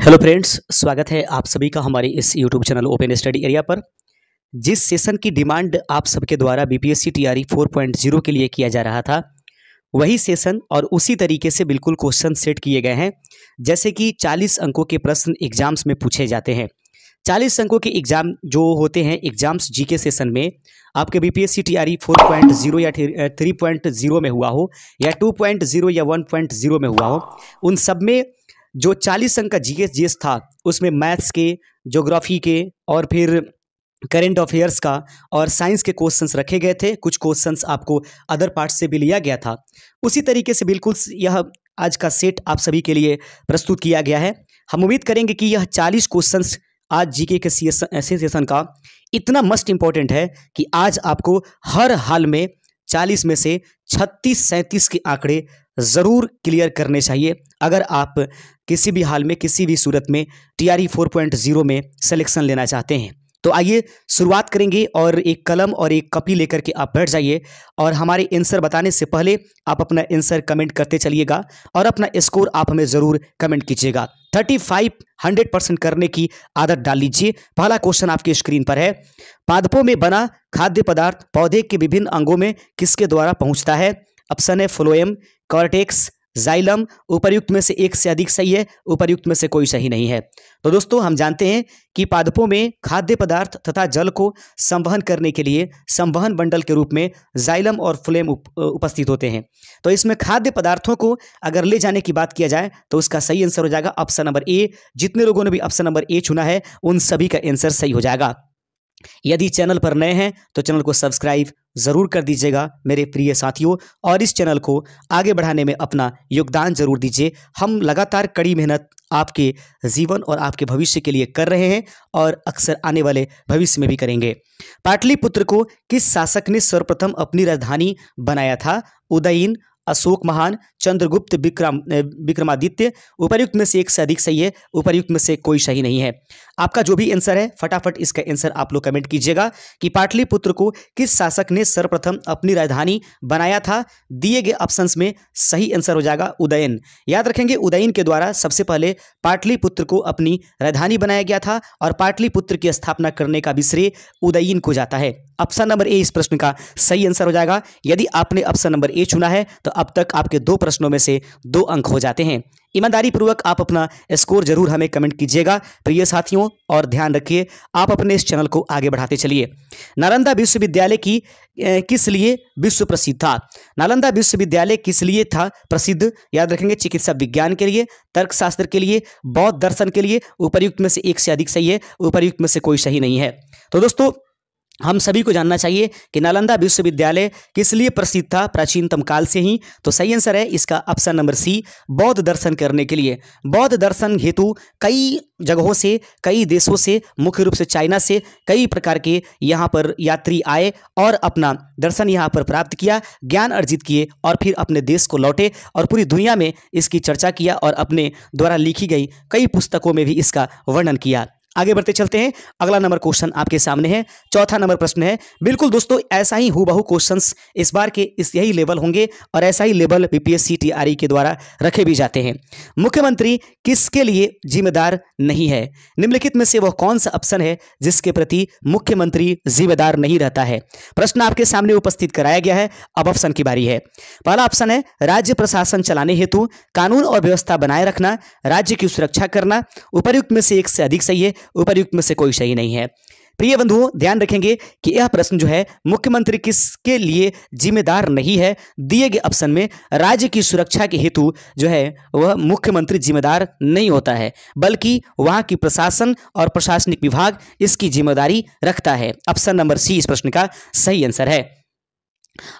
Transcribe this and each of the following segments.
Hello friends, स्वागत है आप सभी का हमारे इस YouTube channel open study area पर। जिस सेशन की डिमांड आप सबके द्वारा बीपीएससी टीआरई 4.0 के लिए किया जा रहा था, वही सेशन और उसी तरीके से बिल्कुल क्वेश्चन सेट किए गए हैं। जैसे कि 40 अंकों के प्रश्न एग्जाम्स में पूछे जाते हैं। 40 अंकों के एग्जाम जो होते हैं एग्जाम्स जीके सेशन में, आपके बीपीएससी टीआरई 4.0 या 3.0 में हुआ हो या 2.0 या 1.0 में हुआ हो, उन सब में जो 40 अंक का जीएस था उसमें मैथ्स के, ज्योग्राफी के और फिर करेंट अफेयर्स का और साइंस के क्वेश्चंस रखे गए थे। कुछ क्वेश्चंस आपको अदर पार्ट से भी लिया गया था। उसी तरीके से बिल्कुल यह आज का सेट आप सभी के लिए प्रस्तुत किया गया है। हम उम्मीद करेंगे कि यह 40 क्वेश्चंस आज जीके के सेशन का इतना मस्ट इम्पॉर्टेंट है कि आज आपको हर हाल में 40 में से 36-37 के आंकड़े ज़रूर क्लियर करने चाहिए, अगर आप किसी भी हाल में किसी भी सूरत में टीआरई 4.0 में सिलेक्शन लेना चाहते हैं। तो आइए शुरुआत करेंगे और एक कलम और एक कॉपी लेकर के आप बैठ जाइए और हमारे आंसर बताने से पहले आप अपना आंसर कमेंट करते चलिएगा और अपना स्कोर आप हमें ज़रूर कमेंट कीजिएगा। 100% करने की आदत डाल लीजिए। पहला क्वेश्चन आपके स्क्रीन पर है। पादपों में बना खाद्य पदार्थ पौधे के विभिन्न अंगों में किसके द्वारा पहुंचता है? ऑप्शन है फ्लोएम, कॉर्टेक्स, जाइलम। उपर्युक्त में से एक से अधिक सही है, उपर्युक्त में से कोई सही नहीं है। तो दोस्तों, हम जानते हैं कि पादपों में खाद्य पदार्थ तथा जल को संवहन करने के लिए संवहन बंडल के रूप में जाइलम और फ्लोएम उपस्थित होते हैं। तो इसमें खाद्य पदार्थों को अगर ले जाने की बात किया जाए तो उसका सही आंसर हो जाएगा ऑप्शन नंबर ए। जितने लोगों ने भी ऑप्शन नंबर ए चुना है उन सभी का आंसर सही हो जाएगा। यदि चैनल पर नए हैं तो चैनल को सब्सक्राइब ज़रूर कर दीजिएगा मेरे प्रिय साथियों, और इस चैनल को आगे बढ़ाने में अपना योगदान जरूर दीजिए। हम लगातार कड़ी मेहनत आपके जीवन और आपके भविष्य के लिए कर रहे हैं और अक्सर आने वाले भविष्य में भी करेंगे। पाटलिपुत्र को किस शासक ने सर्वप्रथम अपनी राजधानी बनाया था? उदयन, अशोक महान, चंद्रगुप्त, विक्रमादित्य। उपर्युक्त में से एक से अधिक सही है, उपर्युक्त में से कोई सही नहीं है। आपका जो भी आंसर है फटाफट इसका आंसर आप लोग कमेंट कीजिएगा कि पाटलिपुत्र को किस शासक ने सर्वप्रथम अपनी राजधानी बनाया था। दिए गए ऑप्शंस में सही आंसर हो जाएगा उदयन। याद रखेंगे, उदयन के द्वारा सबसे पहले पाटलिपुत्र को अपनी राजधानी बनाया गया था और पाटलिपुत्र की स्थापना करने का भी श्रेय उदयन को जाता है। ऑप्शन नंबर ए इस प्रश्न का सही आंसर हो जाएगा। यदि आपने ऑप्शन नंबर ए चुना है तो अब तक आपके 2 प्रश्नों में से 2 अंक हो जाते हैं। ईमानदारी पूर्वक आप अपना स्कोर जरूर हमें कमेंट कीजिएगा प्रिय साथियों, और ध्यान रखिए आप अपने इस चैनल को आगे बढ़ाते चलिए। नालंदा विश्वविद्यालय की किस लिए विश्व प्रसिद्ध था? नालंदा विश्वविद्यालय किस लिए था प्रसिद्ध? याद रखेंगे, चिकित्सा विज्ञान के लिए, तर्कशास्त्र के लिए, बौद्ध दर्शन के लिए। उपर्युक्त में से एक से अधिक सही है, उपर्युक्त में से कोई सही नहीं है। तो दोस्तों, हम सभी को जानना चाहिए कि नालंदा विश्वविद्यालय किस लिए प्रसिद्ध था प्राचीनतम काल से ही। तो सही आंसर है इसका ऑप्शन नंबर सी, बौद्ध दर्शन करने के लिए। बौद्ध दर्शन हेतु कई जगहों से, कई देशों से, मुख्य रूप से चाइना से कई प्रकार के यहाँ पर यात्री आए और अपना दर्शन यहाँ पर प्राप्त किया, ज्ञान अर्जित किए और फिर अपने देश को लौटे और पूरी दुनिया में इसकी चर्चा किया और अपने द्वारा लिखी गई कई पुस्तकों में भी इसका वर्णन किया। आगे बढ़ते चलते हैं। अगला नंबर क्वेश्चन आपके सामने है। चौथा नंबर प्रश्न है। बिल्कुल दोस्तों, ऐसा ही हूबहू क्वेश्चंस इस बार के यही लेवल होंगे और ऐसा ही लेवल बीपीएससी टीआरई के द्वारा रखे भी जाते हैं। मुख्यमंत्री किसके लिए जिम्मेदार नहीं है? निम्नलिखित में से वह कौन सा ऑप्शन है जिसके प्रति मुख्यमंत्री जिम्मेदार नहीं रहता है? प्रश्न आपके सामने उपस्थित कराया गया है। अब ऑप्शन की बारी है। पहला ऑप्शन है राज्य प्रशासन चलाने हेतु कानून और व्यवस्था बनाए रखना, राज्य की सुरक्षा करना। उपर्युक्त में से एक से अधिक सही है, उपर्युक्त में से कोई सही नहीं है। प्रिय बंधुओं, ध्यान रखेंगे कि यह प्रश्न जो है मुख्यमंत्री किसके लिए जिम्मेदार नहीं है, दिए गए ऑप्शन में राज्य की सुरक्षा के हेतु जो है वह मुख्यमंत्री जिम्मेदार नहीं होता है, बल्कि वहां की प्रशासन और प्रशासनिक विभाग इसकी जिम्मेदारी रखता है। ऑप्शन नंबर सी इस प्रश्न का सही आंसर है।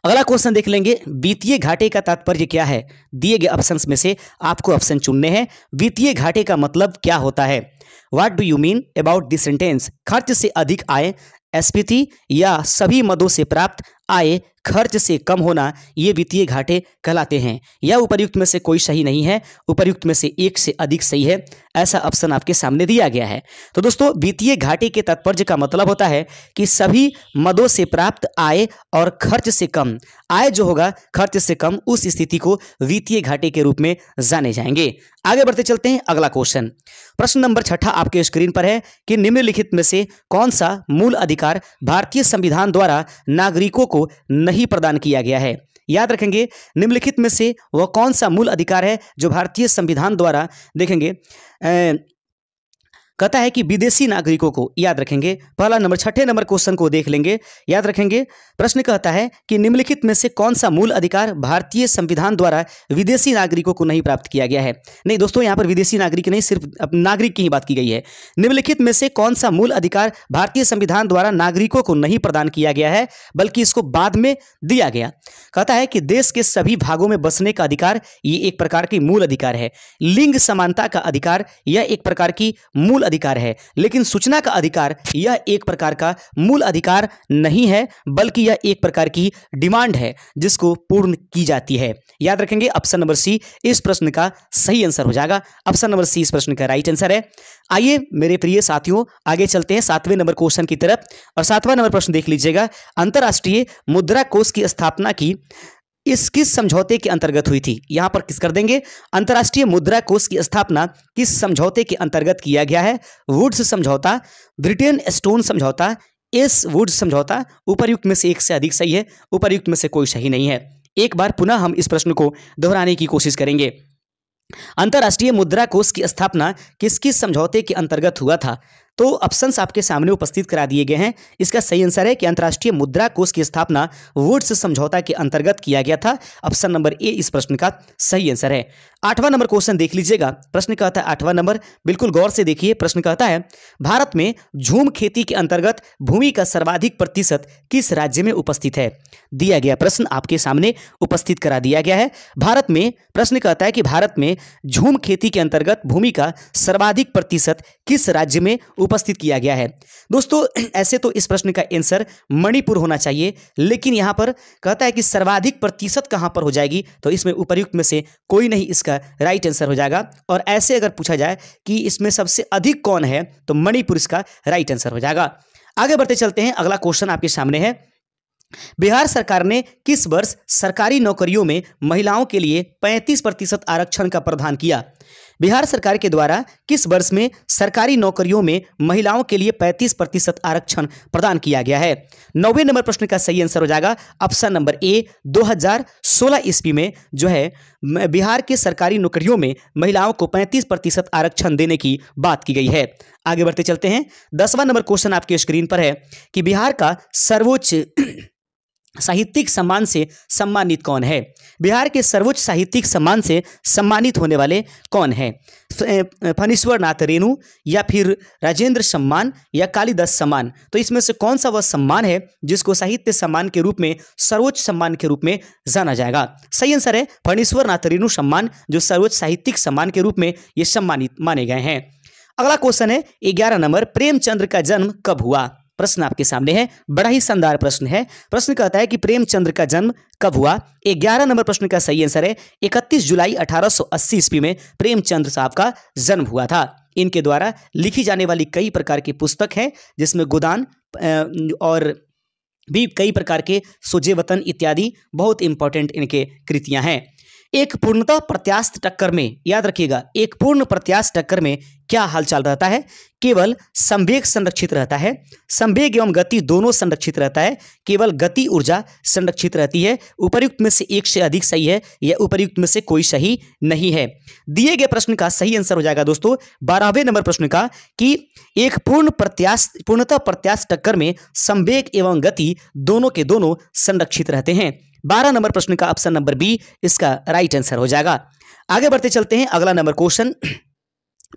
अगला क्वेश्चन देख लेंगे। वित्तीय घाटे का तात्पर्य क्या है? दिए गए ऑप्शंस में से आपको ऑप्शन चुनने हैं। वित्तीय घाटे का मतलब क्या होता है? What do you mean about this sentence? खर्च से अधिक आय, स्फीति या सभी मदों से प्राप्त आय खर्च से कम होना, ये वित्तीय घाटे कहलाते हैं। या उपर्युक्त में से कोई सही नहीं है, उपर्युक्त में से एक से अधिक सही है, ऐसा ऑप्शन आपके सामने दिया गया है। तो दोस्तों, वित्तीय घाटे के तात्पर्य का मतलब होता है कि सभी मदों से प्राप्त आय और खर्च से कम, आय जो होगा खर्च से कम, उस स्थिति को वित्तीय घाटे के रूप में जाने जाएंगे। आगे बढ़ते चलते हैं, अगला क्वेश्चन। प्रश्न नंबर 6 आपके स्क्रीन पर है कि निम्नलिखित में से कौन सा मूल अधिकार भारतीय संविधान द्वारा नागरिकों को नहीं प्रदान किया गया है। याद रखेंगे, निम्नलिखित में से वह कौन सा मूल अधिकार है जो भारतीय संविधान द्वारा, देखेंगे कहता है कि विदेशी नागरिकों को, याद रखेंगे पहला नंबर 6 नंबर क्वेश्चन को देख लेंगे। याद रखेंगे, प्रश्न कहता है कि निम्नलिखित में से कौन सा मूल अधिकार भारतीय संविधान द्वारा विदेशी नागरिकों को नहीं प्राप्त किया गया है। नहीं दोस्तों, यहाँ पर विदेशी नागरिक नहीं, सिर्फ नागरिक की ही बात की गई है। निम्नलिखित में से कौन सा मूल अधिकार भारतीय संविधान द्वारा नागरिकों को नहीं प्रदान किया गया है, बल्कि इसको बाद में दिया गया। कहता है कि देश के सभी भागों में बसने का अधिकार, ये एक प्रकार की मूल अधिकार है। लिंग समानता का अधिकार, यह एक प्रकार की मूल अधिकार है। लेकिन सूचना का अधिकार, यह एक प्रकार का मूल अधिकार नहीं है, बल्कि यह एक प्रकार की डिमांड है जिसको पूर्ण की जाती है। याद रखेंगे, ऑप्शन नंबर सी इस प्रश्न का सही आंसर हो जाएगा। ऑप्शन नंबर सी इस प्रश्न का राइट आंसर है। आइए मेरे प्रिय साथियों, आगे चलते हैं 7वें नंबर क्वेश्चन की तरफ। और 7वां नंबर प्रश्न देख लीजिएगा। अंतरराष्ट्रीय मुद्रा कोष की स्थापना की किस समझौते के अंतर्गत हुई थी। यहां पर किस कर देंगे, अंतरराष्ट्रीय मुद्रा कोष की स्थापना किस समझौते के अंतर्गत किया गया है। वुड्स समझौता, ब्रिटेन स्टोन समझौता, एस वुड्स समझौता। उपर्युक्त में से एक से अधिक सही है, उपर्युक्त में से कोई सही नहीं है। एक बार पुनः हम इस प्रश्न को दोहराने की कोशिश करेंगे। अंतरराष्ट्रीय मुद्रा कोष की स्थापना किस किस समझौते के अंतर्गत हुआ था। तो ऑप्शंस आपके सामने उपस्थित करा दिए गए हैं। इसका सही आंसर है कि अंतरराष्ट्रीय मुद्रा कोष की स्थापना वुड्स समझौता के अंतर्गत किया गया था। ऑप्शन नंबर ए इस प्रश्न का सही आंसर है। 8वां नंबर क्वेश्चन देख लीजिएगा। प्रश्न कहता है 8वां नंबर, बिल्कुल गौर से देखिए। प्रश्न कहता है भारत में झूम खेती के अंतर्गत भूमि का सर्वाधिक प्रतिशत किस राज्य में उपस्थित है। दिया गया प्रश्न आपके सामने उपस्थित करा दिया गया है। भारत में, प्रश्न कहता है कि भारत में झूम खेती के अंतर्गत भूमि का सर्वाधिक प्रतिशत किस राज्य में उपस्थित किया गया है। दोस्तों, ऐसे तो इस प्रश्न का आंसर मणिपुर होना चाहिए, लेकिन यहां पर कहता है कि सर्वाधिक प्रतिशत कहां पर हो जाएगी, तो इसमें उपर्युक्त में से कोई नहीं इसका राइट आंसर हो जाएगा। और ऐसे अगर पूछा जाए कि इसमें सबसे अधिक कौन है, तो मणिपुर इसका राइट आंसर हो जाएगा। आगे बढ़ते चलते हैं, अगला क्वेश्चन आपके सामने है। बिहार सरकार ने किस वर्ष सरकारी नौकरियों में महिलाओं के लिए 35% आरक्षण का प्रावधान किया। बिहार सरकार के द्वारा किस वर्ष में सरकारी नौकरियों में महिलाओं के लिए 35% आरक्षण प्रदान किया गया है। 9वें नंबर प्रश्न का सही आंसर हो जाएगा ऑप्शन नंबर ए 2016 ईस्वी में जो है बिहार के सरकारी नौकरियों में महिलाओं को 35% आरक्षण देने की बात की गई है। आगे बढ़ते चलते हैं। 10वां नंबर क्वेश्चन आपके स्क्रीन पर है कि बिहार का सर्वोच्च साहित्यिक सम्मान से सम्मानित कौन है। बिहार के सर्वोच्च साहित्यिक सम्मान से सम्मानित होने वाले कौन है। फणीश्वर नाथ रेणु, या फिर राजेंद्र सम्मान, या कालिदास सम्मान। तो इसमें से कौन सा वह सम्मान है जिसको साहित्य सम्मान के रूप में, सर्वोच्च सम्मान के रूप में जाना जाएगा। सही आंसर है फणीश्वर नाथ रेणु सम्मान, जो सर्वोच्च साहित्यिक सम्मान के रूप में ये सम्मानित माने गए हैं। अगला क्वेश्चन है 11 नंबर, प्रेमचंद्र का जन्म कब हुआ। प्रश्न आपके सामने है, बड़ा ही शानदार प्रश्न है। प्रश्न कहता है कि प्रेमचंद्र का जन्म कब हुआ। 11 नंबर प्रश्न का सही आंसर है 31 जुलाई 1880 ईस्वी में प्रेमचंद्र साहब का जन्म हुआ था। इनके द्वारा लिखी जाने वाली कई प्रकार की पुस्तक है, जिसमें गोदान और भी कई प्रकार के सोजे वतन इत्यादि बहुत इंपॉर्टेंट इनके कृतियां हैं। एक पूर्णतः प्रत्यास्थ टक्कर में, याद रखिएगा, एक पूर्ण प्रत्यास्थ टक्कर में क्या हालचाल रहता है। केवल संवेग संरक्षित रहता है, संवेग एवं गति दोनों संरक्षित रहता है, केवल गति ऊर्जा संरक्षित रहती है। उपर्युक्त में से एक से अधिक सही है, या उपर्युक्त में से कोई सही नहीं है। दिए गए प्रश्न का सही आंसर हो जाएगा दोस्तों 12वें नंबर प्रश्न का कि एक पूर्णतः प्रत्यास्थ टक्कर में संवेग एवं गति दोनों के दोनों संरक्षित रहते हैं। 12 नंबर प्रश्न का ऑप्शन नंबर बी इसका राइट आंसर हो जाएगा। आगे बढ़ते चलते हैं। अगला नंबर क्वेश्चन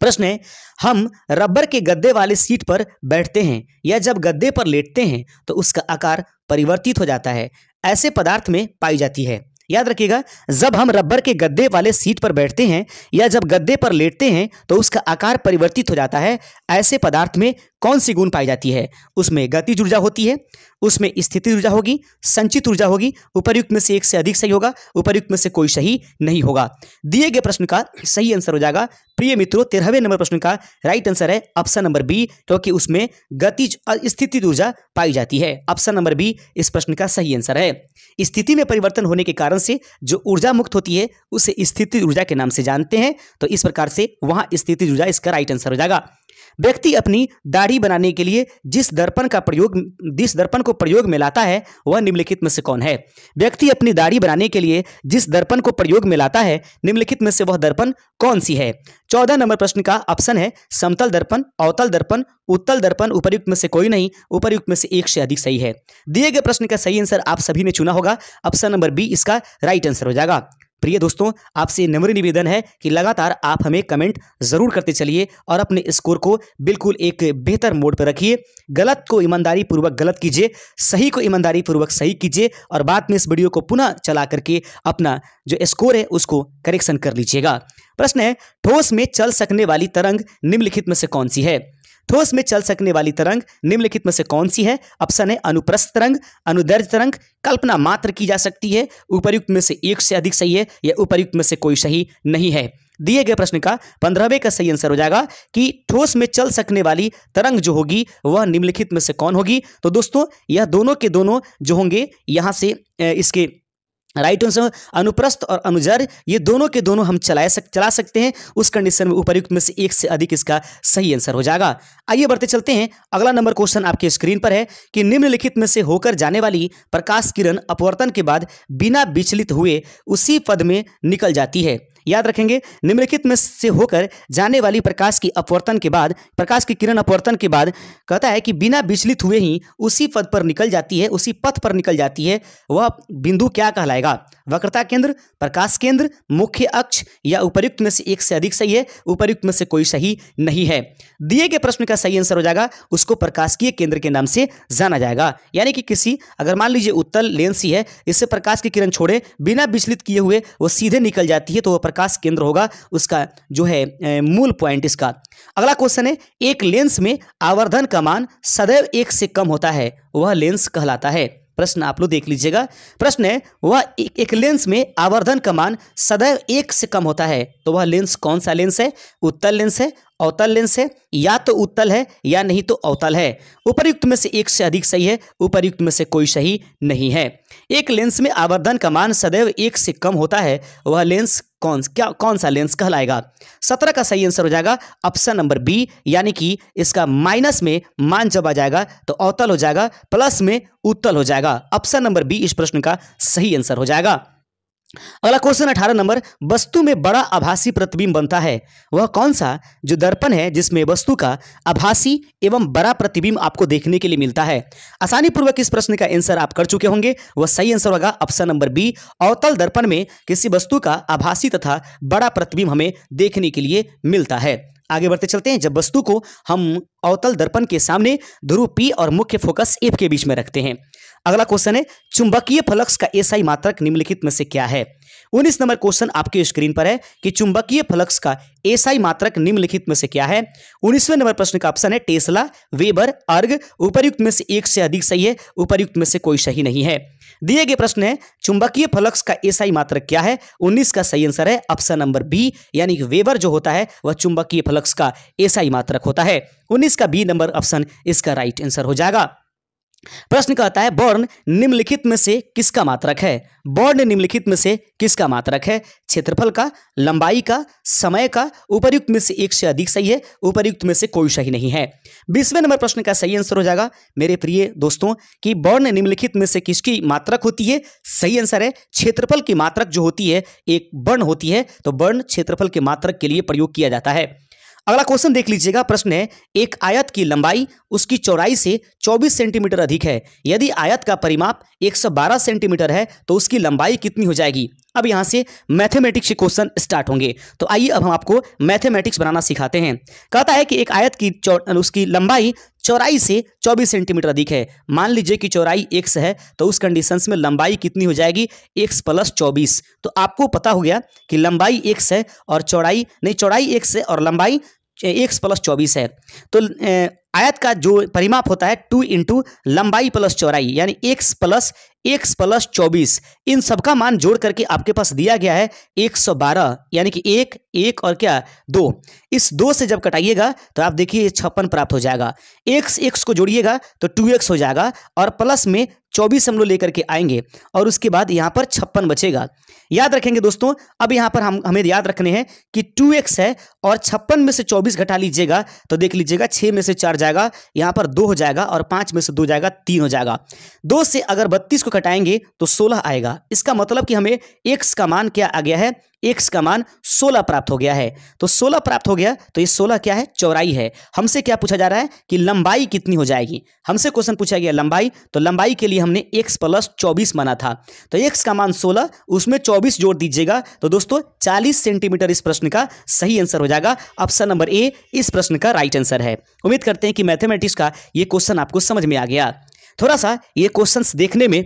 प्रश्न है, हम रबर के गद्दे वाले सीट पर बैठते हैं या जब गद्दे पर लेटते हैं तो उसका आकार परिवर्तित हो जाता है, ऐसे पदार्थ में पाई जाती है। याद रखिएगा, जब हम रबर के गद्दे वाले सीट पर बैठते हैं या जब गद्दे पर लेटते हैं तो उसका आकार परिवर्तित हो जाता है, ऐसे पदार्थ में कौन सी गुण पाई जाती है? उसमें गतिज ऊर्जा होती है, उसमें स्थितिज ऊर्जा होगी, संचित ऊर्जा होगी, उपर्युक्त में से एक से अधिक सही होगा, उपर्युक्त में से कोई सही नहीं होगा। दिए गए प्रश्न का सही आंसर हो जाएगा प्रिय मित्रों 13वें नंबर प्रश्न का राइट आंसर है ऑप्शन नंबर बी, क्योंकि उसमें गतिज स्थितिज ऊर्जा पाई जाती है। ऑप्शन नंबर बी इस प्रश्न का सही आंसर है। स्थिति में परिवर्तन होने के कारण से जो ऊर्जा मुक्त होती है उसे स्थितिज ऊर्जा के नाम से जानते हैं, तो इस प्रकार से वहां स्थितिज ऊर्जा इसका राइट आंसर हो जाएगा। व्यक्ति अपनी दाढ़ी बनाने के लिए जिस दर्पण को प्रयोग में लाता है वह निम्नलिखित में से कौन है? व्यक्ति अपनी दाढ़ी बनाने के लिए जिस दर्पण को प्रयोग में लाता है निम्नलिखित में से वह दर्पण कौन सी है? 14 नंबर प्रश्न का ऑप्शन है समतल दर्पण, अवतल दर्पण, उत्तल दर्पण, उपर्युक्त में से कोई नहीं, उपर्युक्त में से एक से अधिक सही है। दिए गए प्रश्न का सही आंसर आप सभी ने चुना होगा, ऑप्शन नंबर बी इसका राइट आंसर हो जाएगा। प्रिय दोस्तों, आपसे नम्र निवेदन है कि लगातार आप हमें कमेंट जरूर करते चलिए और अपने स्कोर को बिल्कुल एक बेहतर मोड पर रखिए। गलत को ईमानदारी पूर्वक गलत कीजिए, सही को ईमानदारी पूर्वक सही कीजिए और बाद में इस वीडियो को पुनः चला करके अपना जो स्कोर है उसको करेक्शन कर लीजिएगा। प्रश्न है, ठोस में चल सकने वाली तरंग निम्नलिखित में से कौन सी है? ठोस में चल सकने वाली तरंग निम्नलिखित में से कौन सी है? ऑप्शन है अनुप्रस्थ तरंग, अनुदैर्ध्य तरंग, कल्पना मात्र की जा सकती है, उपर्युक्त में से एक से अधिक सही है या उपर्युक्त में से कोई सही नहीं है। दिए गए प्रश्न का 15वें का सही आंसर हो जाएगा कि ठोस में चल सकने वाली तरंग जो होगी वह निम्नलिखित में से कौन होगी? तो दोस्तों यह दोनों के दोनों जो होंगे यहाँ से इसके राइट आंसर अनुप्रस्थ और अनुजर, ये दोनों के दोनों हम चला सकते हैं। उस कंडीशन में उपर्युक्त में से एक से अधिक इसका सही आंसर हो जाएगा। आइए बढ़ते चलते हैं। अगला नंबर क्वेश्चन आपके स्क्रीन पर है कि निम्नलिखित में से होकर जाने वाली प्रकाश किरण अपवर्तन के बाद बिना विचलित हुए उसी पद में निकल जाती है। याद रखेंगे, निम्नलिखित में से होकर जाने वाली प्रकाश की किरण अपवर्तन के बाद कहता है कि बिना विचलित हुए ही उसी पद पर निकल जाती है, उसी पथ पर निकल जाती है। वह बिंदु क्या कहलाएगा? वक्रता केंद्र, प्रकाश केंद्र, मुख्य अक्ष या उपर्युक्त में से एक से अधिक सही है, उपर्युक्त में से कोई सही नहीं है। दिए गए प्रश्न का सही आंसर हो जाएगा उसको प्रकाशिकीय केंद्र के नाम से जाना जाएगा। यानी कि अगर मान लीजिए उत्तल लेंस ही है, इससे प्रकाश की किरण छोड़े बिना विचलित किए हुए वो सीधे निकल जाती है, तो वह प्रकाश केंद्र होगा उसका जो है मूल पॉइंट इसका। अगला क्वेश्चन है, एक लेंस में आवर्धन का मान सदैव एक से कम होता है, वह लेंस कहलाता है। प्रश्न आप लोग देख लीजिएगा। प्रश्न है, वह एक लेंस में आवर्धन का मान सदैव एक से कम होता है, तो वह लेंस कौन सा लेंस है? उत्तल लेंस है, अवतल लेंस है, या तो उत्तल है या नहीं तो अवतल है। उपर्युक्त में से एक से अधिक सही है, उपर्युक्त में से कोई सही नहीं है। एक लेंस में आवर्धन का मान सदैव एक से कम होता है, वह लेंस कौन सा लेंस कहलाएगा? 17 का सही आंसर हो जाएगा ऑप्शन नंबर बी, यानी कि इसका माइनस में मान जब आ जाएगा तो अवतल हो जाएगा, प्लस में उत्तल हो जाएगा। ऑप्शन नंबर बी इस प्रश्न का सही आंसर हो जाएगा। अगला क्वेश्चन 18 नंबर, वस्तु में बड़ा आभासी प्रतिबिंब बनता है, वह कौन सा जो दर्पण है जिसमें वस्तु का आभासी एवं बड़ा प्रतिबिंब आपको देखने के लिए मिलता है? आसानी पूर्वक इस प्रश्न का आंसर आप कर चुके होंगे, वह सही आंसर होगा ऑप्शन नंबर बी। अवतल दर्पण में किसी वस्तु का आभासी तथा बड़ा प्रतिबिंब हमें देखने के लिए मिलता है। आगे बढ़ते चलते हैं। जब वस्तु को हम अवतल दर्पण के सामने ध्रुव P और मुख्य फोकस F के बीच में रखते हैं। अगला क्वेश्चन है, चुंबकीय फ्लक्स का एसआई मात्रक निम्नलिखित में से क्या है? 19 नंबर क्वेश्चन आपके स्क्रीन पर है कि चुंबकीय फ्लक्स का एसआई मात्रक निम्नलिखित में से क्या है? 19वें नंबर प्रश्न का ऑप्शन है टेस्ला, वेबर, अर्ग, उपर्युक्त में से एक से अधिक सही है, उपर्युक्त में से कोई सही नहीं है। दिए गए प्रश्न है चुंबकीय फ्लक्स का एसआई मात्रक क्या है? 19 का सही आंसर है ऑप्शन नंबर बी, यानी कि वेबर जो होता है वह चुंबकीय फ्लक्स का एसआई मात्रक होता है। 19 का बी नंबर ऑप्शन इसका राइट आंसर हो जाएगा। प्रश्न कहता है बॉर्न निम्नलिखित में से किसका मात्रक है? बॉर्न निम्नलिखित में से किसका मात्रक है? क्षेत्रफल का, लंबाई का, समय का, उपर्युक्त में से एक से अधिक सही है, उपर्युक्त में से कोई सही नहीं है। 20वें नंबर प्रश्न का सही आंसर हो जाएगा मेरे प्रिय दोस्तों कि बॉर्न निम्नलिखित में से किसकी मात्रक होती है? सही आंसर है क्षेत्रफल की मात्रक जो होती है एक बर्न होती है, तो बर्न क्षेत्रफल के मात्रक के लिए प्रयोग किया जाता है। अगला क्वेश्चन देख लीजिएगा। प्रश्न है एक आयत की लंबाई उसकी चौड़ाई से 24 सेंटीमीटर अधिक है, यदि आयत का परिमाप 112 सेंटीमीटर है तो उसकी लंबाई कितनी हो जाएगी? अब यहाँ से मैथमेटिक्स के क्वेश्चन स्टार्ट होंगे, तो आइए अब हम आपको मैथमेटिक्स बनाना सिखाते हैं। कहता है कि एक आयत की उसकी लंबाई चौड़ाई से 24 सेंटीमीटर अधिक है। मान लीजिए कि चौड़ाई x है, तो उस कंडीशंस में लंबाई कितनी हो जाएगी? x + 24। तो आपको पता हो गया कि लंबाई x है और चौड़ाई x है और लंबाई x + 24 है। तो आयत का जो परिमाप होता है 2 इंटू लंबाई प्लस चौड़ाई, यानी x प्लस 24, इन सबका मान जोड़ करके आपके पास दिया गया है 112, यानी कि 1 और क्या 2। इस 2 से जब कटाइएगा तो आप देखिए 56 प्राप्त हो जाएगा। x को जोड़िएगा तो 2x हो जाएगा और प्लस में 24 हम लोग लेकर के आएंगे और उसके बाद यहाँ पर 56 बचेगा। याद रखेंगे दोस्तों, अब यहाँ पर हमें याद रखने हैं कि 2x है और 56 में से 24 घटा लीजिएगा तो देख लीजिएगा 6 में से 4 जाएगा, यहाँ पर 2 हो जाएगा और 5 में से 2 जाएगा 3 हो जाएगा। 2 से अगर 32 को घटाएंगे तो 16 आएगा। इसका मतलब कि हमें x का मान क्या आ गया है, x का मान 16 प्राप्त हो गया है। तो 16 प्राप्त हो गया तो ये 16 क्या है, चौड़ाई है। हमसे क्या पूछा जा रहा है कि लंबाई कितनी हो जाएगी। हमसे क्वेश्चन पूछा गया लंबाई, तो लंबाई के लिए हमने x प्लस 24 माना था, तो x का मान 16, उसमें 24 जोड़ दीजिएगा तो दोस्तों 40 सेंटीमीटर इस प्रश्न का सही आंसर हो जाएगा। ऑप्शन नंबर ए इस प्रश्न का राइट आंसर है। उम्मीद करते हैं कि मैथमेटिक्स का ये क्वेश्चन आपको समझ में आ गया। थोड़ा सा ये क्वेश्चंस देखने में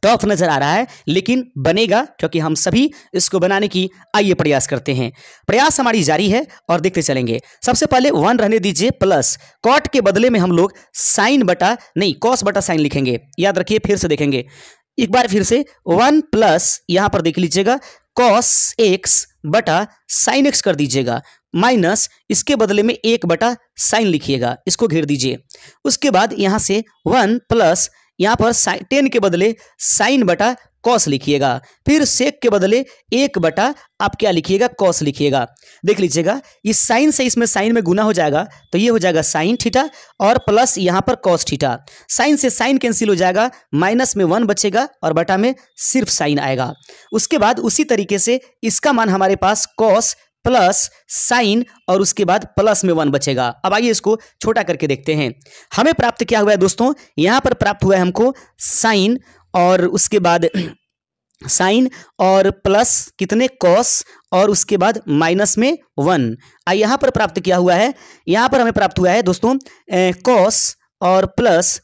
टफ नजर आ रहा है, लेकिन बनेगा क्योंकि हम सभी इसको बनाने की आइए प्रयास करते हैं। प्रयास हमारी जारी है और देखते चलेंगे। सबसे पहले 1 रहने दीजिए, प्लस कॉट के बदले में हम लोग साइन बटा नहीं कॉस बटा साइन लिखेंगे। याद रखिए, फिर से देखेंगे एक बार फिर से 1 प्लस यहां पर देख लीजिएगा कॉस एक्स बटा साइन एक्स कर दीजिएगा, माइनस इसके बदले में 1 बटा साइन लिखिएगा, इसको घेर दीजिए। उसके बाद यहां से 1 प्लस यहाँ पर टेन के बदले साइन बटा कॉस लिखिएगा, फिर सेक के बदले 1 बटा आप क्या लिखिएगा, कॉस लिखिएगा। देख लीजिएगा इस साइन से इसमें साइन में गुना हो जाएगा तो ये हो जाएगा साइन थीटा और प्लस यहाँ पर कॉस थीटा। साइन से साइन कैंसिल हो जाएगा, माइनस में 1 बचेगा और बटा में सिर्फ साइन आएगा। उसके बाद उसी तरीके से इसका मान हमारे पास कॉस प्लस साइन और उसके बाद प्लस में 1 बचेगा। अब आइए इसको छोटा करके देखते हैं। हमें प्राप्त क्या हुआ है दोस्तों, यहाँ पर प्राप्त हुआ है हमको साइन और उसके बाद साइन और प्लस कितने कॉस और उसके बाद माइनस में 1। यहाँ पर प्राप्त क्या हुआ है, यहाँ पर हमें प्राप्त हुआ है दोस्तों कॉस और प्लस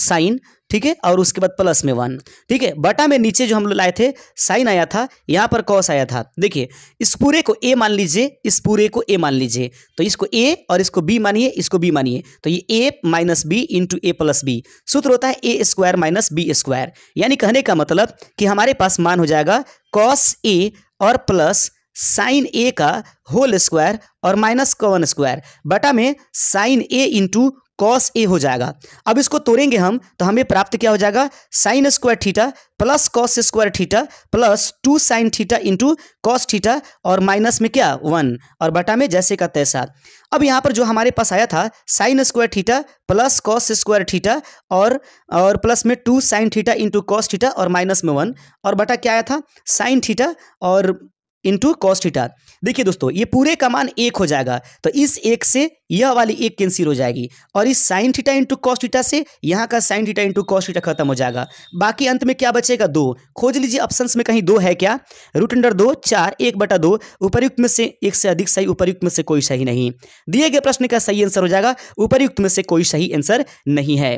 साइन, ठीक है, और उसके बाद प्लस में 1, ठीक है। बटा में नीचे जो हम लोग लाए थे साइन आया था, यहाँ पर कॉस आया था। देखिए इस पूरे को a मान लीजिए, इस पूरे को a मान लीजिए, तो इसको a और इसको b मानिए, इसको b मानिए, तो ये a minus B into A plus B. सूत्र होता है a square minus B square. यानी कहने का मतलब कि हमारे पास मान हो जाएगा कॉस a और प्लस साइन a का होल स्क्वायर और माइनस का 1 स्क्वायर बटा में sign a into cos A हो जाएगा। अब इसको तोड़ेंगे हम तो हमें प्राप्त क्या हो जाएगा, sine square theta plus cos square theta plus 2 sine theta into cos theta और माइनस में क्या 1 और बटा में जैसे का तैसा। अब यहाँ पर जो हमारे पास आया था sine square theta plus cos square theta और प्लस में 2 sine theta into cos theta और माइनस में 1 और बटा क्या आया था साइन थीटा और इंटू कॉस थीटा। देखिए दोस्तों ये पूरे का मान 1 हो जाएगा, तो इस 1 से यह वाली 1 कैंसिल हो जाएगी और इस sine theta into cos theta से यहाँ का sine theta into cos theta खत्म हो जाएगा। बाकी अंत में क्या बचेगा 2। खोज लीजिए ऑप्शंस में कहीं 2 है क्या, √2 4 1/2 उपर्युक्त में से एक से अधिक सही, उपर्युक्त में से कोई सही नहीं। दिए गए प्रश्न का सही आंसर हो जाएगा, उपर्युक्त में से कोई सही आंसर नहीं है।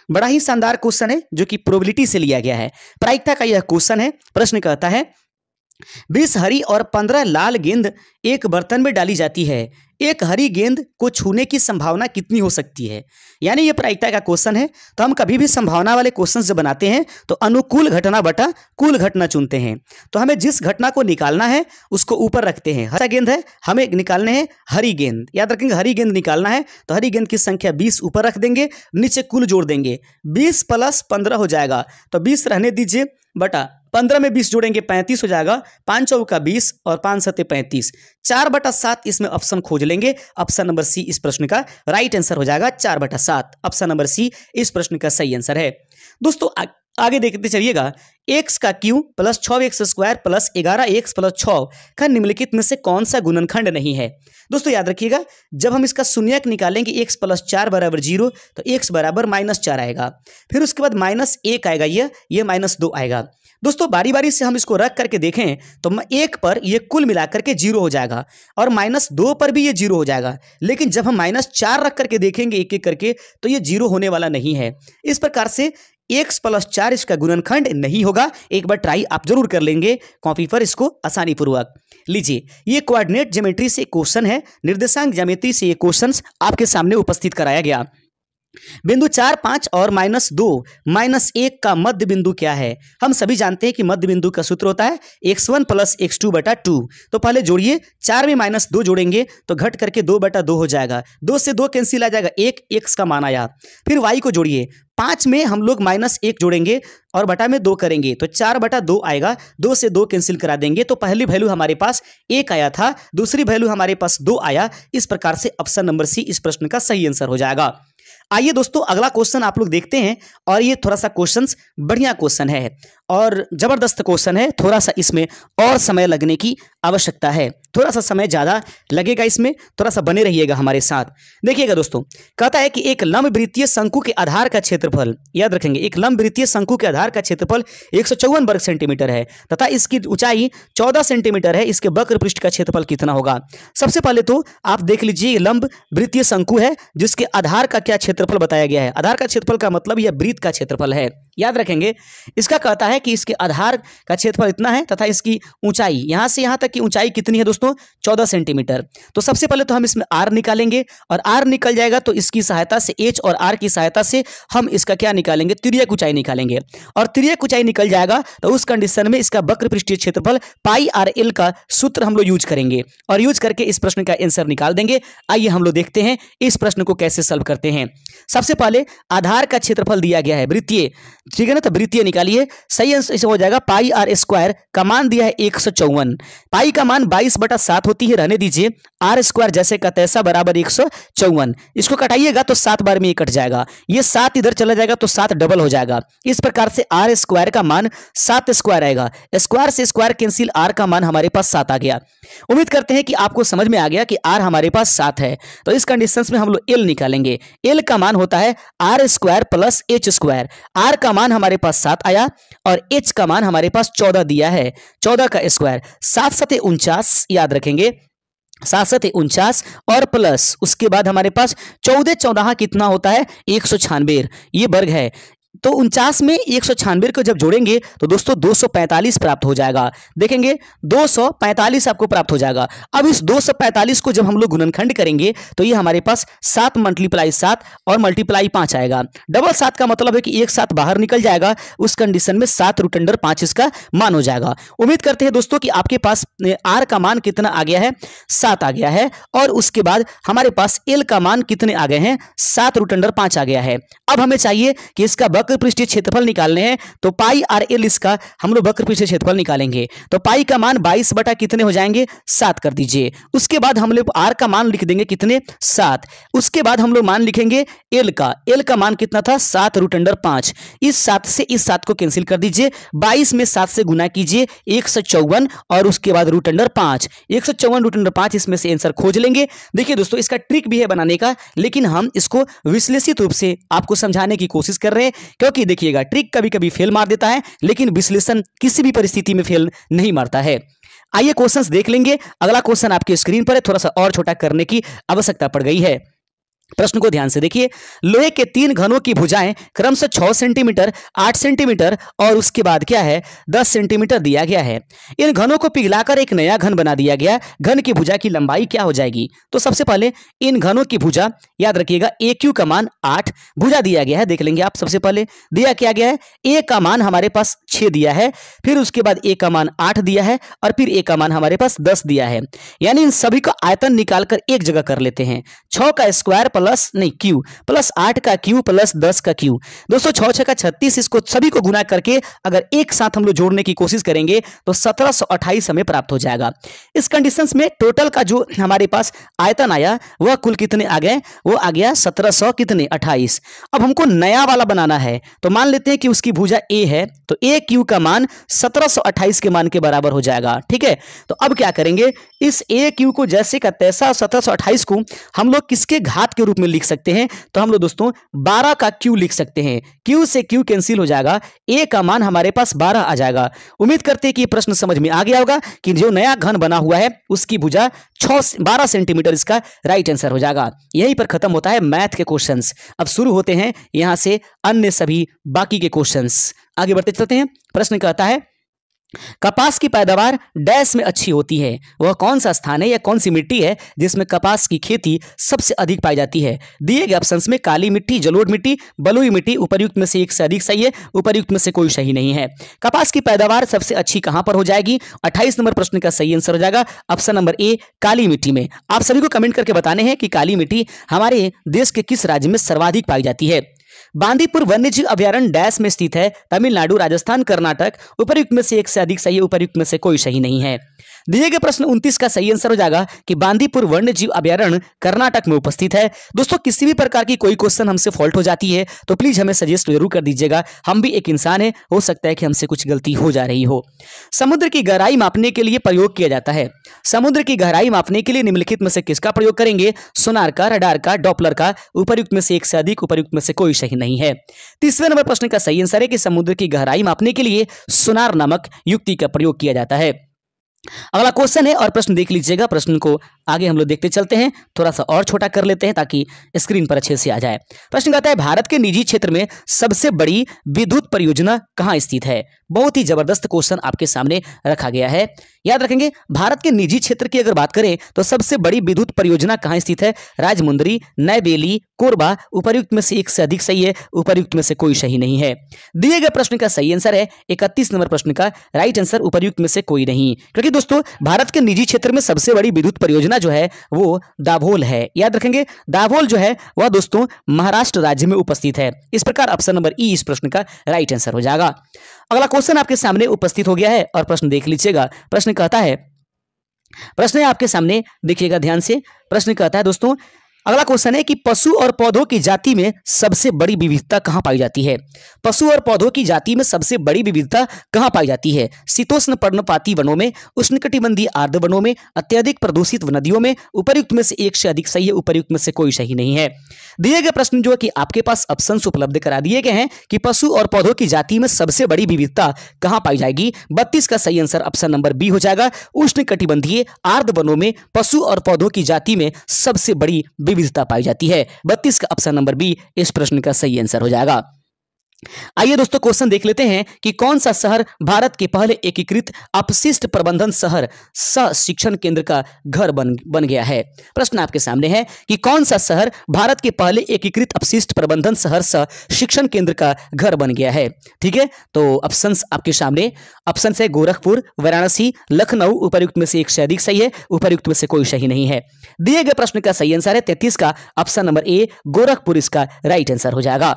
बड़ा ही शानदार क्वेश्चन है जो कि प्रोबेबिलिटी से लिया गया है। प्रायिकता का यह क्वेश्चन है। प्रश्न कहता है 20 हरी और 15 लाल गेंद एक बर्तन में डाली जाती है, एक हरी गेंद को छूने की संभावना कितनी हो सकती है। यानी ये प्रायिकता का क्वेश्चन है। तो हम कभी भी संभावना वाले क्वेश्चन जब बनाते हैं तो अनुकूल घटना बटा कुल घटना चुनते हैं। तो हमें जिस घटना को निकालना है उसको ऊपर रखते हैं। हरा गेंद है, हमें निकालने हैं हरी गेंद। याद रखेंगे हरी गेंद निकालना है तो हरी गेंद की संख्या 20 ऊपर रख देंगे, नीचे कुल जोड़ देंगे। 20 प्लस 15 हो जाएगा, तो 20 रहने दीजिए बटा 15 में 20 जोड़ेंगे 35 हो जाएगा। 5 चौका 20 और 5 सते 35, 4/7 इसमें ऑप्शन खोज लेंगे। ऑप्शन नंबर सी इस प्रश्न का राइट आंसर हो जाएगा, 4/7। ऑप्शन नंबर सी इस प्रश्न का सही आंसर है। दोस्तों आगे देखते चलिएगा। x का cube plus 6x square plus 11x plus 6 का निम्नलिखित में से कौन सा गुणनखंड नहीं है। दोस्तों याद रखिएगा जब हम इसका शून्यक निकालेंगे x प्लस 4 बराबर 0 तो x बराबर -4 आएगा। फिर उसके बाद -1 आएगा, ये -2 आएगा। दोस्तों बारी बारी से हम इसको रख करके देखें तो 1 पर ये कुल मिलाकर के 0 हो जाएगा और -2 पर भी ये 0 हो जाएगा। लेकिन जब हम -4 रख करके देखेंगे एक एक करके तो ये 0 होने वाला नहीं है। इस प्रकार से x प्लस 4 इसका गुणनखंड नहीं होगा। एक बार ट्राई आप जरूर कर लेंगे कॉपी पर इसको आसानी पूर्वक। लीजिए, ये कोऑर्डिनेट ज्योमेट्री से क्वेश्चन है, निर्देशांक ज्यामिति से ये क्वेश्चंस आपके सामने उपस्थित कराया गया। बिंदु 4, 5 और -2, -1 का मध्य बिंदु क्या है? हम सभी जानते हैं कि मध्य बिंदु का सूत्र होता है x1 + x2/2। तो पहले जोड़िए, 4 में -2 जोड़ेंगे तो घट करके 2/2 हो जाएगा, 2 से 2 कैंसिल आ जाएगा, 1 x का मान आया। फिर y को जोड़िए, 5 में हम लोग -1 जोड़ेंगे और बटा में 2 करेंगे तो 4/2 आएगा, 2 से 2 कैंसिल करा देंगे तो पहली वैल्यू हमारे पास 1 आया था, दूसरी वैल्यू हमारे पास 2 आया। इस प्रकार से ऑप्शन नंबर सी इस प्रश्न का सही आंसर हो जाएगा। आइए दोस्तों, अगला क्वेश्चन आप लोग देखते हैं और ये थोड़ा सा क्वेश्चन बढ़िया क्वेश्चन है और जबरदस्त क्वेश्चन है। थोड़ा सा इसमें और समय लगने की आवश्यकता है, थोड़ा सा समय ज्यादा लगेगा इसमें, थोड़ा सा बने रहिएगा हमारे साथ। देखिएगा दोस्तों, कहता है कि एक लंब वृत्तीय शंकु के आधार का क्षेत्रफल, याद रखेंगे, एक लंब वृत्तीय शंकु के आधार का क्षेत्रफल 154 वर्ग सेंटीमीटर है तथा इसकी ऊंचाई 14 सेंटीमीटर है। इसके वक्र पृष्ठ का क्षेत्रफल कितना होगा? सबसे पहले तो आप देख लीजिए, लंब वृत्तीय शंकु है जिसके आधार का क्या क्षेत्रफल बताया गया है। आधार का क्षेत्रफल का मतलब यह वृत्त का क्षेत्रफल है, याद रखेंगे। इसका कहता है कि इसके आधार का क्षेत्रफल इतना है तथा इसकी ऊंचाई यहां से यहां तक की ऊंचाई कितनी है दोस्तों? 14 सेंटीमीटर। तो सबसे पहले तो हम इसमें r निकालेंगे और r निकल जाएगा तो इसकी सहायता से h और r की सहायता से हम इसका क्या निकालेंगे? तिर्यक ऊंचाई निकालेंगे और तिर्यक ऊंचाई निकल जाएगा तो उस कंडीशन में इसका वक्र पृष्ठीय क्षेत्रफल पाई आर एल का सूत्र हम लोग यूज करेंगे और यूज करके इस प्रश्न का आंसर निकाल देंगे। आइए हम लोग देखते हैं इस प्रश्न को कैसे सॉल्व करते हैं। सबसे पहले आधार का क्षेत्रफल दिया गया है वृत्तीय, ठीक है ना, तो वृत्तीय निकालिए। सही आंसर इसे हो जाएगा पाई आर स्क्वायर का मान दिया है 154, पाई का मान 22/7 होती है, रहने दीजिए। आर स्क्वायर जैसे का तैसा बराबर 154, इसको कटाइएगा तो 7 बार में ये कट जाएगा, ये 7 इधर चला जाएगा तो 7 डबल हो जाएगा। इस प्रकार से आर स्क्वायर का मान 7 स्क्वायर आएगा, स्क्वायर से स्क्वायर कैंसिल, आर का मान हमारे पास 7 आ गया। उम्मीद करते हैं कि आपको समझ में आ गया कि आर हमारे पास 7 है। तो इस कंडीशन में हम लोग एल निकालेंगे। एल का मान होता है R square plus H square. R का मान हमारे पास 7 आया और एच का मान हमारे पास 14 दिया है, 14 का स्क्वायर 7 7 49, याद रखेंगे 7 7 49 और प्लस उसके बाद हमारे पास 14 14 कितना होता है? 196, ये वर्ग है। तो 49 में 196 को जब जोड़ेंगे तो दोस्तों 245 प्राप्त हो जाएगा। देखेंगे 245 आपको प्राप्त हो जाएगा। अब इस 245 को जब हम लोग गुणनखंड करेंगे तो ये हमारे पास 7 × 7 और × 5 आएगा। डबल 7 का मतलब है कि एक 7 बाहर निकल जाएगा, उस कंडीशन में 7√5 इसका मान हो जाएगा। उम्मीद करते हैं दोस्तों कि आपके पास आर का मान कितना आ गया है? 7 आ गया है और उसके बाद हमारे पास एल का मान कितने आ गए हैं? 7√5 आ गया है। अब हमें चाहिए कि इसका वक्र पृष्ठीय क्षेत्रफल निकालने हैं तो पाई आर एल इसका हम लोग वक्र पृष्ठीय क्षेत्रफल निकालेंगे। तो पाई का मान 22 बटा कितने हो जाएंगे? 7 कर दीजिए। उसके बाद हम लोग आर का मान लिख देंगे कितने? 7। उसके बाद हम लोग मान लिखेंगे एल का। एल का मान कितना था? 7√5। इस 7 से इस 7 को कैंसिल कर दीजिए। 22 में 7 से गुना कीजिए 154 और उसके बाद √5, 154√5 इसमें से आंसर खोज लेंगे। देखिए दोस्तों, इसका ट्रिक भी है बनाने का, लेकिन हम इसको विश्लेषित रूप से आपको समझाने की कोशिश कर रहे हैं, क्योंकि देखिएगा ट्रिक कभी कभी फेल मार देता है लेकिन विश्लेषण किसी भी परिस्थिति में फेल नहीं मारता है। आइए क्वेश्चंस देख लेंगे। अगला क्वेश्चन आपके स्क्रीन पर है, थोड़ा सा और छोटा करने की आवश्यकता पड़ गई है। प्रश्न को ध्यान से देखिए। लोहे के 3 घनों की भुजाएं क्रमशः 6 सेंटीमीटर, 8 सेंटीमीटर और उसके बाद क्या है 10 सेंटीमीटर दिया गया है। इन घनों को पिघलाकर एक नया घन बना दिया गया। घन की भुजा की लंबाई क्या हो जाएगी? तो सबसे पहले इन घनों की भुजा याद रखिएगा, ए क्यू का मान 8 भुजा दिया गया है। देख लेंगे आप, सबसे पहले दिया क्या गया है? ए का मान हमारे पास 6 दिया है, फिर उसके बाद ए का मान 8 दिया है और फिर ए का मान हमारे पास 10 दिया है। यानी इन सभी का आयतन निकालकर एक जगह कर लेते हैं। 6 का स्क्वायर प्लस नहीं क्यू प्लस 8 का क्यू प्लस 10 का क्यू। दोस्तों 6 6 का 36, इसको सभी को गुना करके अगर एक साथ हम लोग जोड़ने की कोशिश करेंगे तो 1728 हमें प्राप्त हो जाएगा। इस कंडीशंस में टोटल का जो हमारे पास आयतन आया वह कुल कितने आ गए? वो आ गया 1728। अब हमको नया वाला बनाना है तो मान लेते हैं कि उसकी भुजा ए है तो ए क्यू का मान 1728 के मान के बराबर हो जाएगा। ठीक है, तो अब क्या करेंगे? इस ए क्यू को जैसे का तैसा 1728 को हम लोग किसके घात के रूप में लिख सकते हैं तो हम लोग दोस्तों 12 का क्यू लिख सकते हैं। क्यू से क्यू कैंसिल हो जाएगा, ए का मान हमारे पास 12 आ जाएगा। उम्मीद करते हैं कि ये प्रश्न समझ में आ गया होगा कि जो नया घन बना हुआ है उसकी भुजा 12 सेंटीमीटर इसका राइट आंसर हो जाएगा। यहीं पर खत्म होता है मैथ के क्वेश्चंस। अब शुरू होते हैं यहां से अन्य सभी बाकी के क्वेश्चंस। आगे बढ़ते चलते हैं। प्रश्न कहता है कपास की पैदावार डैश में अच्छी होती है। वह कौन सा स्थान है या कौन सी मिट्टी है जिसमें कपास की खेती सबसे अधिक पाई जाती है? दिए गए ऑप्शंस में काली मिट्टी, जलोढ़ मिट्टी, बलुई मिट्टी, उपर्युक्त में से एक से अधिक सही है, उपर्युक्त में से कोई सही नहीं है। कपास की पैदावार सबसे अच्छी कहां पर हो जाएगी? 28 नंबर प्रश्न का सही आंसर हो जाएगा ऑप्शन नंबर ए, काली मिट्टी में। आप सभी को कमेंट करके बताने हैं कि काली मिट्टी हमारे देश के किस राज्य में सर्वाधिक पाई जाती है। बांदीपुर वन्यजीव अभयारण्य डैश में स्थित है? तमिलनाडु, राजस्थान, कर्नाटक। उपर्युक्त में से एक से अधिक सही है, उपर्युक्त में से कोई सही नहीं है। दिए गए प्रश्न 29 का सही आंसर हो जाएगा कि बांदीपुर वन्यजीव अभयारण्य कर्नाटक में उपस्थित है। दोस्तों किसी भी प्रकार की कोई क्वेश्चन हमसे फॉल्ट हो जाती है तो प्लीज हमें सजेस्ट जरूर कर दीजिएगा। हम भी एक इंसान है, हो सकता है कि हमसे कुछ गलती हो जा रही हो। समुद्र की गहराई मापने के लिए प्रयोग किया जाता है। समुद्र की गहराई मापने के लिए निम्नलिखित में से किसका प्रयोग करेंगे? सोनार का, रडार का, डॉपलर का। उपर्युक्त में से एक से अधिक, उपर्युक्त में से कोई सही नहीं है। 30वें नंबर प्रश्न का सही आंसर है कि समुद्र की गहराई मापने के लिए सोनार नामक युक्ति का प्रयोग किया जाता है। अगला क्वेश्चन है और प्रश्न देख लीजिएगा। प्रश्न को आगे हम लोग देखते चलते हैं, थोड़ा सा और छोटा कर लेते हैं ताकि स्क्रीन पर अच्छे से आ जाए। प्रश्न कहता है भारत के निजी क्षेत्र में सबसे बड़ी विद्युत परियोजना कहां स्थित है? बहुत ही जबरदस्त क्वेश्चन आपके सामने रखा गया है। याद रखेंगे भारत के निजी क्षेत्र की अगर बात करें तो सबसे बड़ी विद्युत परियोजना कहां स्थित है? राजमुंदरी, नैवेली, कोरबा। उपर्युक्त में से एक से अधिक सही है, उपर्युक्त में से कोई सही नहीं है। दिए गए प्रश्न का सही आंसर है 31 नंबर प्रश्न का राइट आंसर उपर्युक्त में से कोई नहीं। क्योंकि दोस्तों भारत के निजी क्षेत्र में सबसे बड़ी विद्युत परियोजना जो है वो दाभोल है। याद रखेंगे दाभोल जो है वह दोस्तों महाराष्ट्र राज्य में उपस्थित है। इस प्रकार ऑप्शन नंबर ई इस प्रश्न का राइट आंसर हो जाएगा। अगला क्वेश्चन आपके सामने उपस्थित हो गया है और प्रश्न देख लीजिएगा। प्रश्न कहता है, प्रश्न है आपके सामने, देखिएगा ध्यान से। प्रश्न कहता है दोस्तों, अगला क्वेश्चन है कि पशु और पौधों की जाति में सबसे बड़ी विविधता कहां पाई जाती है? पशु और पौधों की जाति में सबसे बड़ी विविधता कहां पाई जाती है? शीतोष्ण पर्णपाती वनों में, उष्णकटिबंधीय आर्द्र वनों में, अत्यधिक प्रदूषित नदियों में। उपर्युक्त में से एक से अधिक सही है, उपर्युक्त में से कोई सही नहीं है। दिए गए प्रश्न जो है कि आपके पास ऑप्शन उपलब्ध करा दिए गए हैं कि पशु और पौधों की जाति में सबसे बड़ी विविधता कहां पाई जाएगी। 32 का सही आंसर ऑप्शन नंबर बी हो जाएगा। उष्णकटिबंधीय आर्द्र वनों में पशु और पौधों की जाति में सबसे बड़ी विविधता पाई जाती है। 32 का ऑप्शन नंबर बी इस प्रश्न का सही आंसर हो जाएगा। आइए दोस्तों क्वेश्चन देख लेते हैं कि कौन सा शहर भारत के पहले एकीकृत अपशिष्ट प्रबंधन शहर सह शिक्षण केंद्र का घर बन गया है। प्रश्न आपके सामने है कि कौन सा शहर भारत के पहले एकीकृत अपशिष्ट प्रबंधन शहर सह शिक्षण केंद्र का घर बन गया है। ठीक है, तो ऑप्शंस आपके सामने। ऑप्शन है गोरखपुर, वाराणसी, लखनऊ। उपर्युक्त में से एक से अधिक सही है, उपर्युक्त में से कोई सही नहीं है। दिए गए प्रश्न का सही आंसर है 33 का ऑप्शन नंबर ए, गोरखपुर इसका राइट आंसर हो जाएगा।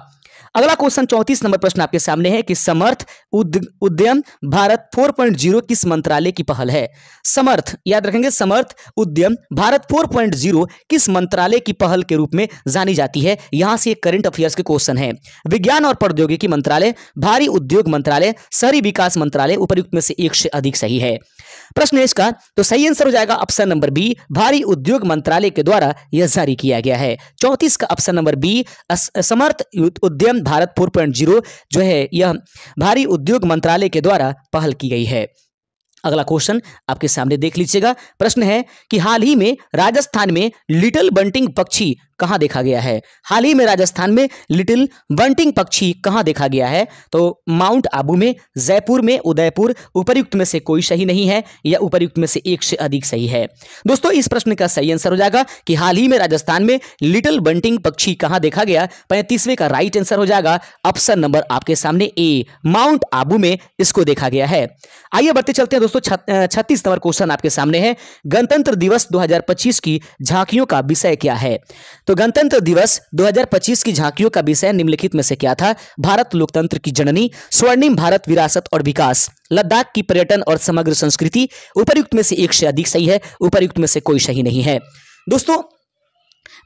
अगला क्वेश्चन 34 नंबर प्रश्न आपके सामने है कि समर्थ उद्यम भारत 4.0 किस मंत्रालय की पहल है? समर्थ, याद रखेंगे, समर्थ उद्यम भारत 4.0 किस मंत्रालय की पहल के रूप में जानी जाती है? यहां से एक करंट अफेयर्स के क्वेश्चन है। विज्ञान और प्रौद्योगिकी मंत्रालय, भारी उद्योग मंत्रालय, शहरी विकास मंत्रालय। उपर्युक्त में से एक से अधिक सही है। प्रश्न है इसका, तो सही आंसर हो जाएगा ऑप्शन नंबर बी, भारी उद्योग मंत्रालय के द्वारा यह जारी किया गया है। 34 का ऑप्शन नंबर बी, समर्थ उद्यम भारत 4.0 जो है यह भारी उद्योग मंत्रालय के द्वारा पहल की गई है। अगला क्वेश्चन आपके सामने देख लीजिएगा। प्रश्न है कि हाल ही में राजस्थान में लिटिल बंटिंग पक्षी कहां देखा गया है? हाल ही में राजस्थान में लिटिल बंटिंग पक्षी कहां देखा गया है? तो माउंट आबू में, जयपुर में, उदयपुर। उपर्युक्त में से कोई सही नहीं है या उपर्युक्त में से एक से अधिक सही है। दोस्तों इस प्रश्न का सही आंसर हो जाएगा कि हाल ही में राजस्थान में लिटिल बंटिंग पक्षी कहां देखा गया। 35वें का राइट आंसर हो जाएगा ऑप्शन नंबर आपके सामने ए, माउंट आबू में इसको देखा गया है। आइए बढ़ते चलते हैं दोस्तों। 36 नंबर क्वेश्चन आपके सामने है, गणतंत्र दिवस 2025 की झांकियों का विषय क्या है? तो गणतंत्र दिवस 2025 की झांकियों का विषय निम्नलिखित में से क्या था? भारत लोकतंत्र की जननी, स्वर्णिम भारत विरासत और विकास, लद्दाख की पर्यटन और समग्र संस्कृति। उपर्युक्त में से एक से अधिक सही है, उपर्युक्त में से कोई सही नहीं है। दोस्तों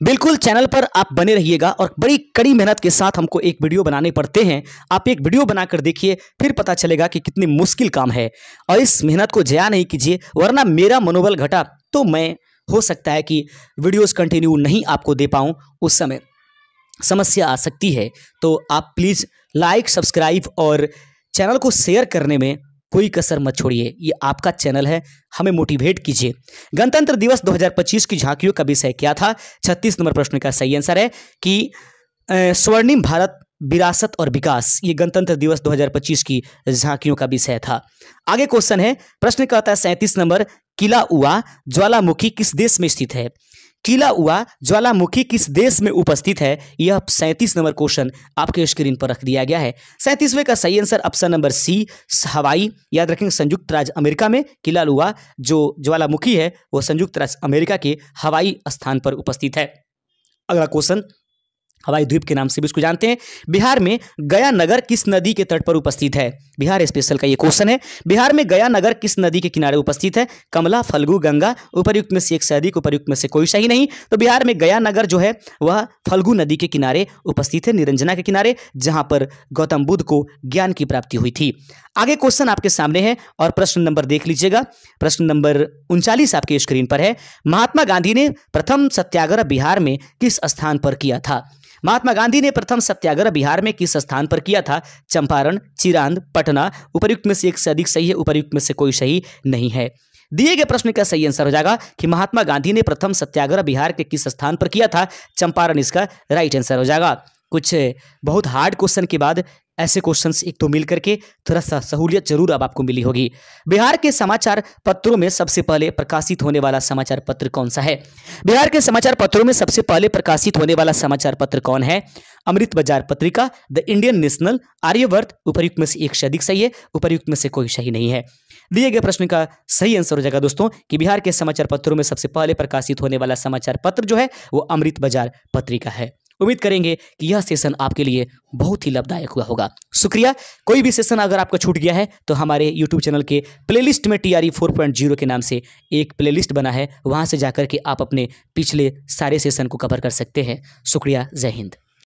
बिल्कुल चैनल पर आप बने रहिएगा और बड़ी कड़ी मेहनत के साथ हमको एक वीडियो बनाने पड़ते हैं। आप एक वीडियो बनाकर देखिए, फिर पता चलेगा कि कितनी मुश्किल काम है। और इस मेहनत को ज़ाया नहीं कीजिए, वरना मेरा मनोबल घटा तो मैं हो सकता है कि वीडियोस कंटिन्यू नहीं आपको दे पाऊँ, उस समय समस्या आ सकती है। तो आप प्लीज़ लाइक, सब्सक्राइब और चैनल को शेयर करने में कोई कसर मत छोड़िए। ये आपका चैनल है, हमें मोटिवेट कीजिए। गणतंत्र दिवस 2025 की झांकियों का विषय क्या था? 36 नंबर प्रश्न का सही आंसर है कि स्वर्णिम भारत, विरासत और विकास। ये गणतंत्र दिवस 2025 की झांकियों का विषय था। आगे क्वेश्चन है, प्रश्न का आता है 37 नंबर, किला उआ ज्वालामुखी किस देश में स्थित है? किला उआ ज्वालामुखी किस देश में उपस्थित है? यह 37 नंबर क्वेश्चन आपके स्क्रीन पर रख दिया गया है। 37वें का सही आंसर ऑप्शन नंबर सी, हवाई। याद रखेंगे, संयुक्त राज्य अमेरिका में किला उआ जो ज्वालामुखी है वो संयुक्त राज्य अमेरिका के हवाई स्थान पर उपस्थित है। अगला क्वेश्चन, हवाई द्वीप के नाम से भी इसको जानते हैं। बिहार में गया नगर किस नदी के तट पर उपस्थित है? बिहार स्पेशल का ये क्वेश्चन है। बिहार में गया नगर किस नदी के किनारे उपस्थित है? कमला, फल्गु, गंगा। उपर्युक्त में से एक से अधिक, उपर्युक्त में से कोई सही नहीं। तो बिहार में गया नगर जो है वह फल्गु नदी के किनारे उपस्थित है, निरंजना के किनारे, जहां पर गौतम बुद्ध को ज्ञान की प्राप्ति हुई थी। आगे क्वेश्चन आपके सामने है और प्रश्न नंबर देख लीजिएगा। प्रश्न नंबर 39 आपके स्क्रीन पर है। महात्मा गांधी ने प्रथम सत्याग्रह बिहार में किस स्थान पर किया था? महात्मा गांधी ने प्रथम सत्याग्रह बिहार में किस स्थान पर किया था? चंपारण, चिरांद, पटना। उपर्युक्त में से एक से अधिक सही है, उपर्युक्त में से कोई सही नहीं है। दिए गए प्रश्न का सही आंसर हो जाएगा कि महात्मा गांधी ने प्रथम सत्याग्रह बिहार के किस स्थान पर किया था? चंपारण इसका राइट आंसर हो जाएगा। कुछ बहुत हार्ड क्वेश्चन के बाद ऐसे क्वेश्चंस एक तो मिल करके थोड़ा सा सहूलियत जरूर अब आपको मिली होगी। बिहार के समाचार पत्रों में सबसे पहले प्रकाशित होने वाला समाचार पत्र कौन सा है? बिहार के समाचार पत्रों में सबसे पहले प्रकाशित होने वाला समाचार पत्र कौन है? अमृत बाजार पत्रिका, द इंडियन नेशनल, आर्यवर्त। उपर्युक्त में से एक से अधिक सही है, उपर्युक्त में से कोई सही नहीं है। दिए गए प्रश्न का सही आंसर हो जाएगा दोस्तों कि बिहार के समाचार पत्रों में सबसे पहले प्रकाशित होने वाला समाचार पत्र जो है वो अमृत बाजार पत्रिका है। उम्मीद करेंगे कि यह सेशन आपके लिए बहुत ही लाभदायक हुआ होगा। शुक्रिया। कोई भी सेशन अगर आपका छूट गया है तो हमारे यूट्यूब चैनल के प्लेलिस्ट में TRE 4.0 के नाम से एक प्लेलिस्ट बना है, वहां से जाकर के आप अपने पिछले सारे सेशन को कवर कर सकते हैं। शुक्रिया। जय हिंद।